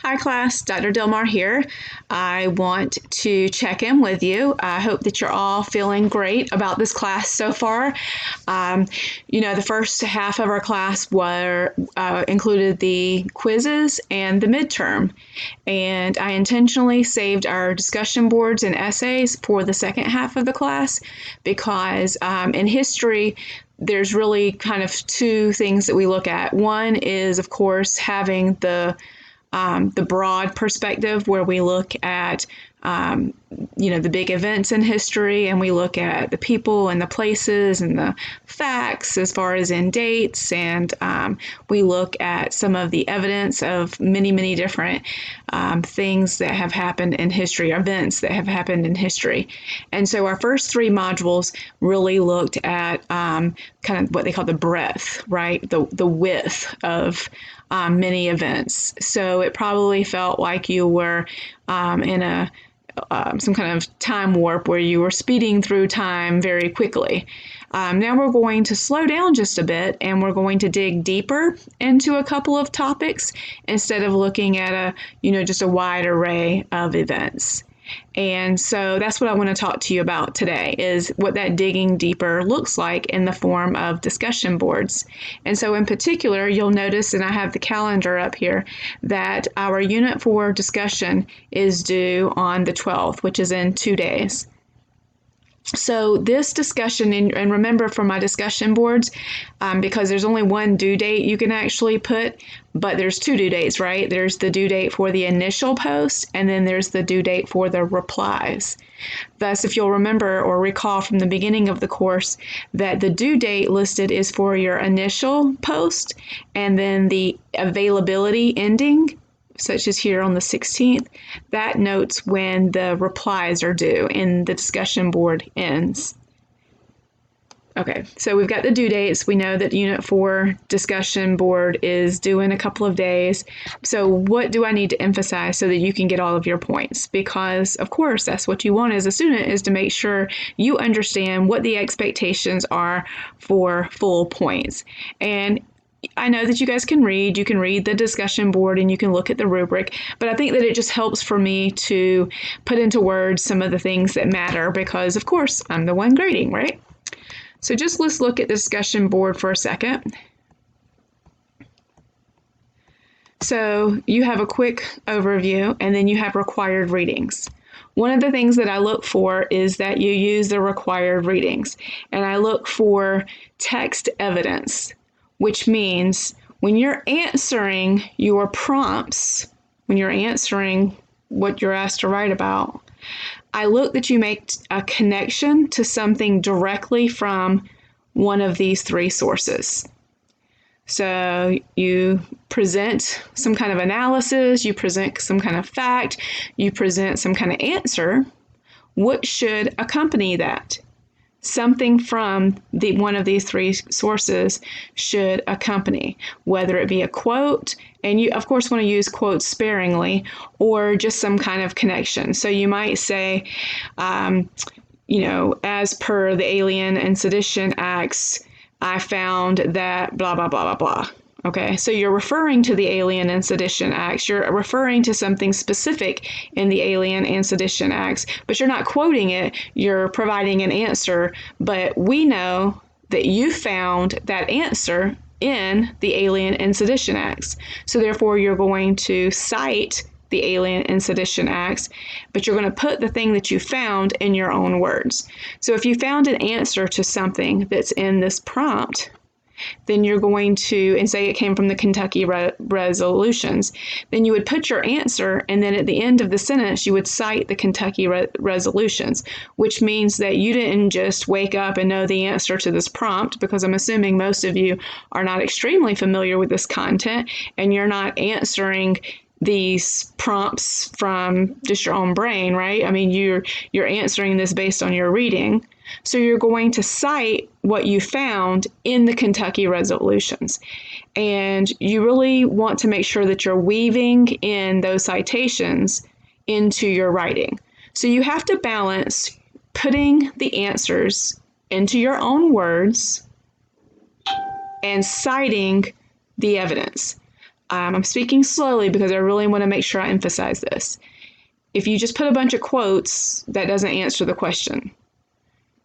Hi class, Dr. Dilmar here. I want to check in with you. I hope that you're all feeling great about this class so far. The first half of our class included the quizzes and the midterm. And I intentionally saved our discussion boards and essays for the second half of the class because in history, there's really kind of two things that we look at. One is, of course, having the broad perspective where we look at the big events in history, and we look at the people and the places and the facts as far as in dates, and we look at some of the evidence of many different things that have happened in history, events that have happened in history. And so our first three modules really looked at kind of what they call the breadth, right? The width of many events. So it probably felt like you were in some kind of time warp where you were speeding through time very quickly. Now we're going to slow down just a bit, and we're going to dig deeper into a couple of topics instead of looking at just a wide array of events. And so that's what I want to talk to you about today, is what that digging deeper looks like in the form of discussion boards. And so in particular, you'll notice, and I have the calendar up here, that our Unit 4 discussion is due on the 12th, which is in 2 days. So this discussion, and remember for my discussion boards, because there's only one due date you can actually put, but there's two due dates, right? There's the due date for the initial post, and then there's the due date for the replies. Thus, if you'll remember or recall from the beginning of the course, that the due date listed is for your initial post, and then the availability ending, such as here on the 16th, that notes when the replies are due and the discussion board ends. Okay, so we've got the due dates. We know that Unit 4 discussion board is due in a couple of days. So what do I need to emphasize so that you can get all of your points? Because, of course, that's what you want as a student, is to make sure you understand what the expectations are for full points. And I know that you guys can read the discussion board and you can look at the rubric, but I think that it just helps for me to put into words some of the things that matter because, of course, I'm the one grading, right? So let's look at the discussion board for a second. So you have a quick overview and then you have required readings. One of the things that I look for is that you use the required readings, and I look for text evidence, which means when you're answering your prompts, when you're answering what you're asked to write about, I look that you make a connection to something directly from one of these three sources. So you present some kind of analysis, you present some kind of fact, you present some kind of answer. What should accompany that? Something from one of these three sources should accompany, whether it be a quote, and you of course want to use quotes sparingly, or just some kind of connection. So you might say, as per the Alien and Sedition Acts, I found that blah, blah, blah, blah, blah. Okay, so you're referring to the Alien and Sedition Acts, you're referring to something specific in the Alien and Sedition Acts, but you're not quoting it, you're providing an answer, but we know that you found that answer in the Alien and Sedition Acts. So therefore you're going to cite the Alien and Sedition Acts, but you're going to put the thing that you found in your own words. So if you found an answer to something that's in this prompt, then you're going to, and say it came from the Kentucky resolutions, then you would put your answer, and then at the end of the sentence, you would cite the Kentucky resolutions, which means that you didn't just wake up and know the answer to this prompt, because I'm assuming most of you are not extremely familiar with this content, and you're not answering these prompts from just your own brain, right? I mean, you're answering this based on your reading. So you're going to cite what you found in the Kentucky resolutions. And you really want to make sure that you're weaving in those citations into your writing. So you have to balance putting the answers into your own words and citing the evidence. I'm speaking slowly because I really want to make sure I emphasize this. If you just put a bunch of quotes, that doesn't answer the question.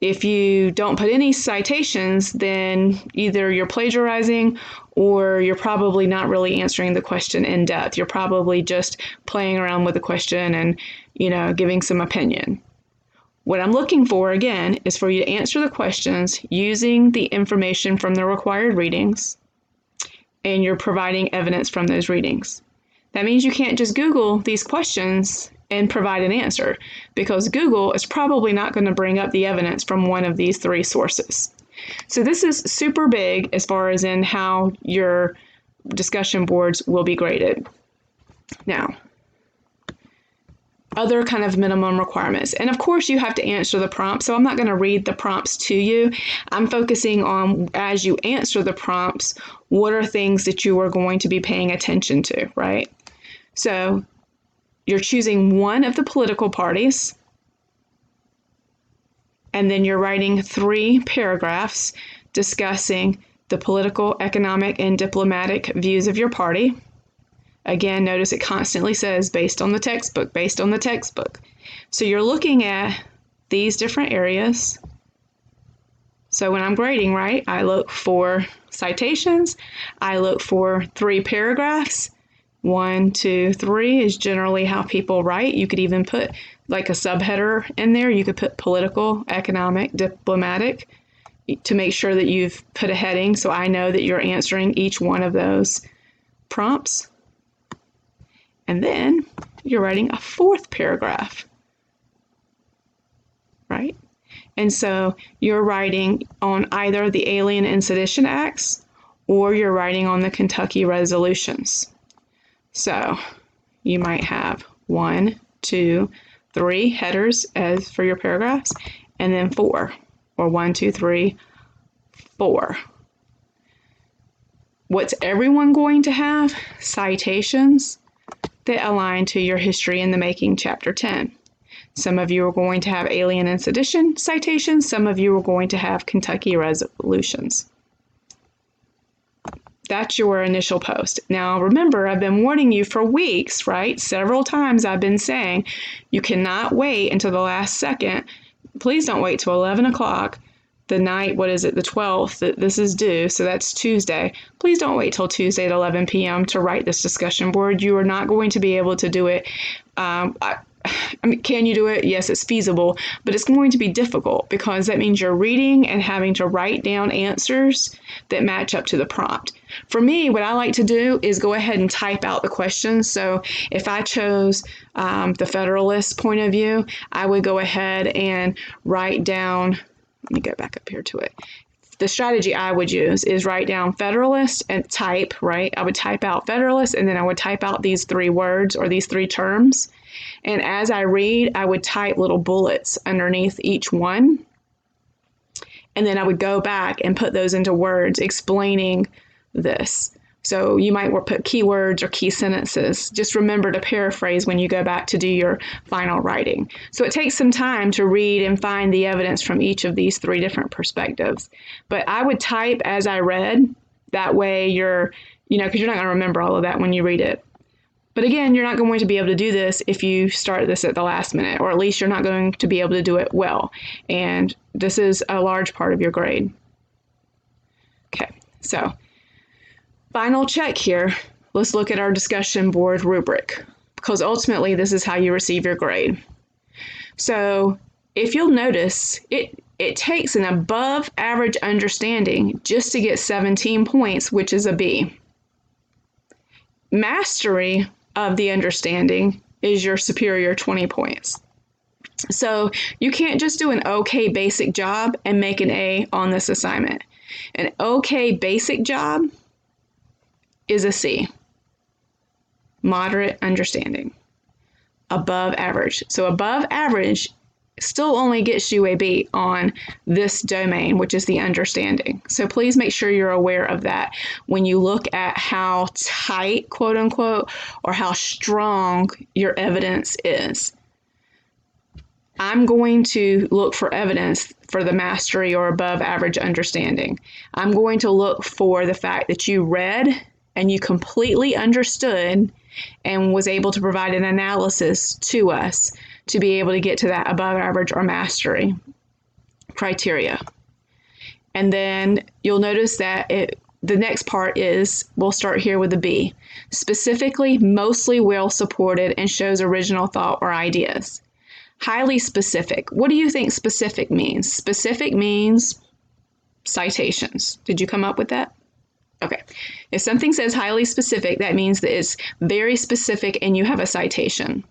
If you don't put any citations, then either you're plagiarizing or you're probably not really answering the question in depth. You're probably just playing around with the question and, giving some opinion. What I'm looking for, again, is for you to answer the questions using the information from the required readings, and you're providing evidence from those readings. That means you can't just Google these questions and provide an answer, because Google is probably not going to bring up the evidence from one of these three sources. So this is super big as far as in how your discussion boards will be graded. Now, other kind of minimum requirements. And of course you have to answer the prompt, so I'm not going to read the prompts to you. I'm focusing on, as you answer the prompts, what are things that you are going to be paying attention to, right? So you're choosing one of the political parties, and then you're writing 3 paragraphs discussing the political, economic, and diplomatic views of your party. Again, notice it constantly says based on the textbook, based on the textbook. So you're looking at these different areas. So when I'm grading, right, I look for citations, I look for 3 paragraphs. 1, 2, 3 is generally how people write. You could even put like a subheader in there. You could put political, economic, diplomatic to make sure that you've put a heading so I know that you're answering each one of those prompts. And then you're writing a 4th paragraph, right? And so you're writing on either the Alien and Sedition Acts or you're writing on the Kentucky resolutions. So you might have 1, 2, 3 headers as for your paragraphs, and then 4, or 1, 2, 3, 4. What's everyone going to have? Citations that align to your History in the Making Chapter 10. Some of you are going to have Alien and Sedition citations. Some of you are going to have Kentucky resolutions. That's your initial post. Now, remember, I've been warning you for weeks, right? Several times I've been saying you cannot wait until the last second. Please don't wait till 11 o'clock the night, the 12th, that this is due, so that's Tuesday. Please don't wait till Tuesday at 11 p.m. to write this discussion board. You are not going to be able to do it. Can you do it? Yes, it's feasible, but it's going to be difficult because that means you're reading and having to write down answers that match up to the prompt. For me, what I like to do is go ahead and type out the questions. So if I chose the Federalist point of view, I would go ahead and write down. Let me go back up here to it. The strategy I would use is write down Federalist and type, right? I would type out Federalist and then I would type out these 3 words or these 3 terms. And as I read, I would type little bullets underneath each one. And then I would go back and put those into words explaining this. So you might put keywords or key sentences. Just remember to paraphrase when you go back to do your final writing. So it takes some time to read and find the evidence from each of these 3 different perspectives. But I would type as I read. That way because you're not going to remember all of that when you read it. But again, you're not going to be able to do this if you start this at the last minute, or at least you're not going to be able to do it well. And this is a large part of your grade. Okay, so final check here. Let's look at our discussion board rubric, because ultimately this is how you receive your grade. So if you'll notice, it takes an above average understanding just to get 17 points, which is a B. Mastery of the understanding is your superior 20 points. So you can't just do an okay basic job and make an A on this assignment. An okay basic job is a C. Moderate understanding. Above average. So above average still only gets you a B on this domain, which is the understanding. So please make sure you're aware of that when you look at how tight, quote unquote, or how strong your evidence is. I'm going to look for evidence for the mastery or above average understanding. I'm going to look for the fact that you read and you completely understood and was able to provide an analysis to us to be able to get to that above average or mastery criteria. And then you'll notice that the next part is, we'll start here with the B. Specifically, mostly well supported and shows original thought or ideas. Highly specific. What do you think specific means? Specific means citations. Did you come up with that? Okay. If something says highly specific, that means that it's very specific and you have a citation.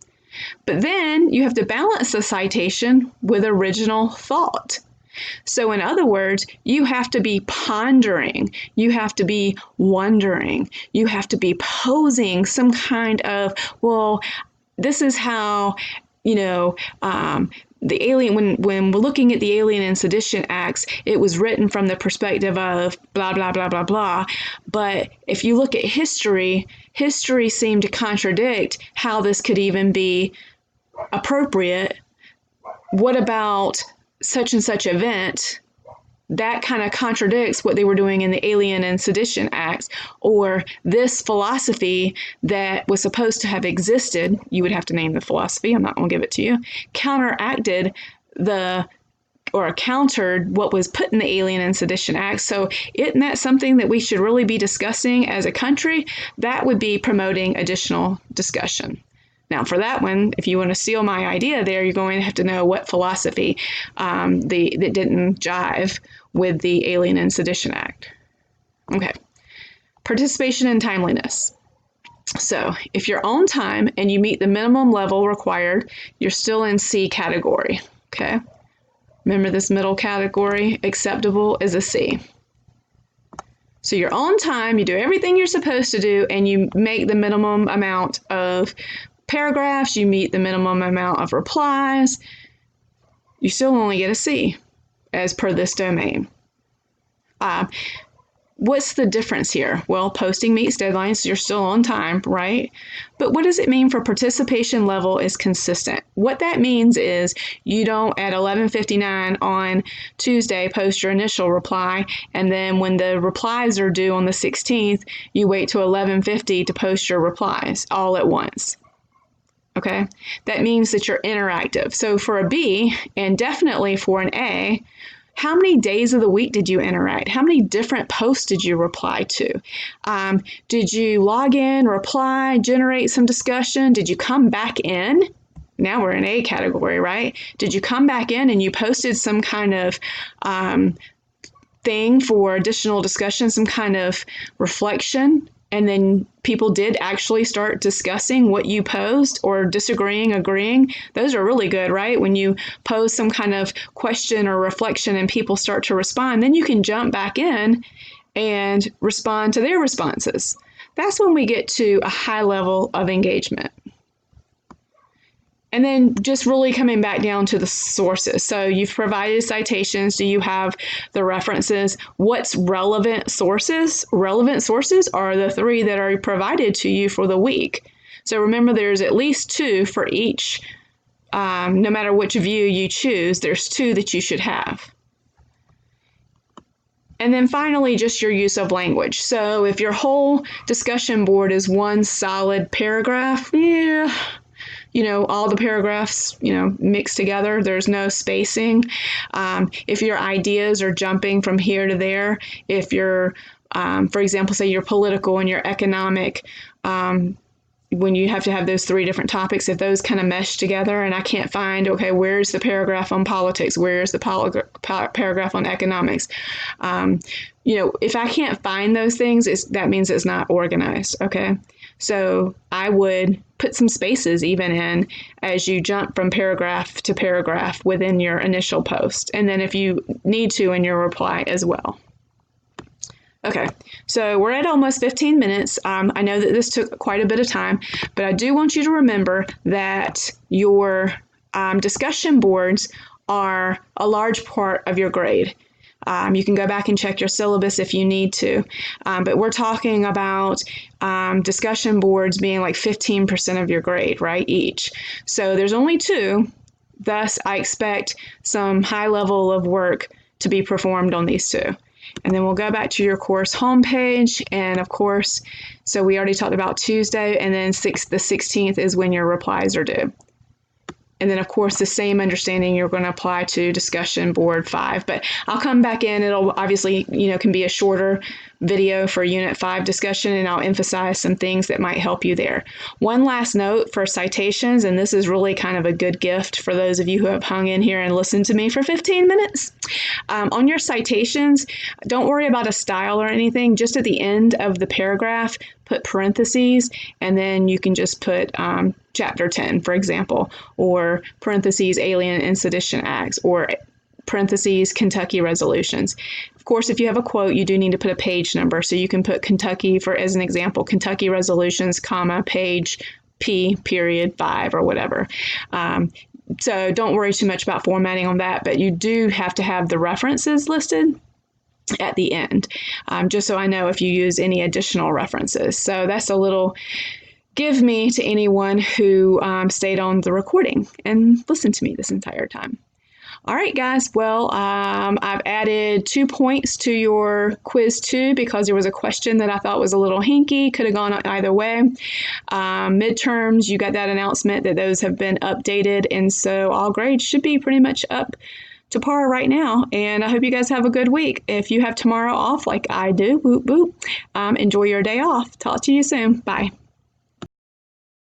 But then you have to balance the citation with original thought. So in other words, you have to be pondering, you have to be wondering, you have to be posing some kind of, well, this is how, the alien, when we're looking at the Alien and Sedition Acts, it was written from the perspective of blah, blah, blah, blah, blah. But if you look at history seemed to contradict how this could even be appropriate. What about such and such event? That kind of contradicts what they were doing in the Alien and Sedition Acts, or this philosophy that was supposed to have existed, you would have to name the philosophy, I'm not going to give it to you, countered what was put in the Alien and Sedition Acts. So isn't that something that we should really be discussing as a country? That would be promoting additional discussion. Now, for that one, if you want to steal my idea there, you're going to have to know what philosophy that didn't jive with the Alien and Sedition Act. Okay. Participation and timeliness. So if you're on time and you meet the minimum level required, you're still in C category. Okay. Remember this middle category, acceptable, is a C. So you're on time, you do everything you're supposed to do, and you make the minimum amount of paragraphs, you meet the minimum amount of replies, you still only get a C as per this domain. What's the difference here? Well, posting meets deadlines, so you're still on time, right? But what does it mean for participation level is consistent? What that means is you don't at 11:59 on Tuesday post your initial reply, and then when the replies are due on the 16th, you wait till 11:50 to post your replies all at once. Okay, that means that you're interactive. So for a B, and definitely for an A, how many days of the week did you interact? How many different posts did you reply to? Did you log in, reply, generate some discussion? Did you come back in? Now we're in A category, right? Did you come back in and you posted some kind of thing for additional discussion, some kind of reflection? And then people did actually start discussing what you posed, or disagreeing, agreeing. Those are really good, right? When you pose some kind of question or reflection and people start to respond, then you can jump back in and respond to their responses. That's when we get to a high level of engagement. And then just really coming back down to the sources. So you've provided citations. Do you have the references? What's relevant sources? Relevant sources are the 3 that are provided to you for the week. So remember, there's at least 2 for each. No matter which view you choose, there's 2 that you should have. And then finally, just your use of language. So if your whole discussion board is one solid paragraph, all the paragraphs, mixed together. There's no spacing. If your ideas are jumping from here to there, if you're, for example, say you're political and you're economic, when you have to have those 3 different topics, if those kind of mesh together and I can't find, okay, where's the paragraph on politics? Where's the paragraph on economics? If I can't find those things, that means it's not organized, okay? So I would put some spaces even in as you jump from paragraph to paragraph within your initial post. And then if you need to in your reply as well. Okay, so we're at almost 15 minutes. I know that this took quite a bit of time, but I do want you to remember that your discussion boards are a large part of your grade. You can go back and check your syllabus if you need to, but we're talking about discussion boards being like 15% of your grade, right, each. So there's only 2, thus I expect some high level of work to be performed on these 2. And then we'll go back to your course homepage. And of course, so we already talked about Tuesday, and then the 16th is when your replies are due. And then, of course, the same understanding you're going to apply to discussion board 5. But I'll come back in. It'll obviously, can be a shorter video for Unit 5 discussion, and I'll emphasize some things that might help you there. One last note for citations, and this is really kind of a good gift for those of you who have hung in here and listened to me for 15 minutes. On your citations, don't worry about a style or anything. Just at the end of the paragraph, put parentheses, and then you can just put Chapter 10, for example, or parentheses, Alien and Sedition Acts, or parentheses, Kentucky resolutions. Of course, if you have a quote, you do need to put a page number. So you can put Kentucky, as an example, Kentucky resolutions, comma, page P, period, 5, or whatever. So don't worry too much about formatting on that, but you do have to have the references listed at the end, just so I know if you use any additional references. So that's a little give me to anyone who stayed on the recording and listened to me this entire time. All right, guys. Well, I've added 2 points to your quiz 2 because there was a question that I thought was a little hinky. Could have gone either way. Midterms, you got that announcement that those have been updated, and so all grades should be pretty much up to par right now. And I hope you guys have a good week. If you have tomorrow off like I do, whoop, whoop, enjoy your day off. Talk to you soon. Bye.